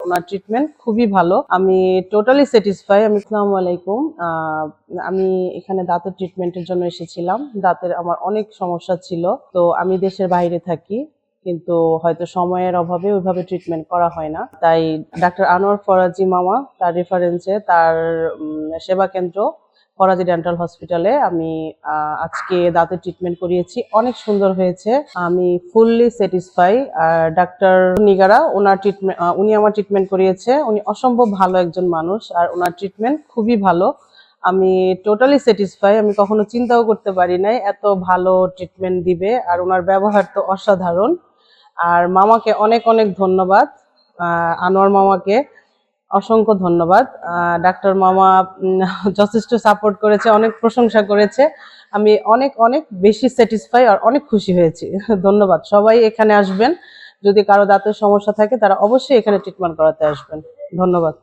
ওনার treatment খুবই ভালো, আমি টোটালি স্যাটিসফাই। আসসালামু আলাইকুম। আমি এখানে দাঁতের ট্রিটমেন্টের জন্য এসেছিলাম। দাঁতের আমার অনেক সমস্যা ছিল, তো আমি দেশের বাইরে থাকি, কিন্তু হয়তো সময়ের অভাবে ওইভাবে ট্রিটমেন্ট করা হয় না। তাই ডাক্তার আনোয়ার ফরাজি মামা তার রেফারেন্সে তার সেবা কেন্দ্র ফরাজি ডেন্টাল হসপিটালে আমি আজকে দাঁতের ট্রিটমেন্ট করিয়েছি। অনেক সুন্দর হয়েছে, আমি ফুললি স্যাটিসফাই। আর ডাক্তার নিগারা উনি আমার ট্রিটমেন্ট করিয়েছে। উনি অসম্ভব ভালো একজন মানুষ, আর ওনার ট্রিটমেন্ট খুবই ভালো। আমি টোটালি স্যাটিসফাই। আমি কখনো চিন্তাও করতে পারি নাই এত ভালো ট্রিটমেন্ট দিবে, আর ওনার ব্যবহার তো অসাধারণ। আর মামাকে অনেক অনেক ধন্যবাদ, আনোয়ার মামাকে অসংখ্য ধন্যবাদ। ডাক্তার মামা যথেষ্ট সাপোর্ট করেছে, অনেক প্রশংসা করেছে। আমি অনেক অনেক বেশি স্যাটিসফাই আর অনেক খুশি হয়েছি। ধন্যবাদ। সবাই এখানে আসবেন, যদি কারো দাঁতের সমস্যা থাকে তারা অবশ্যই এখানে ট্রিটমেন্ট করাতে আসবেন। ধন্যবাদ।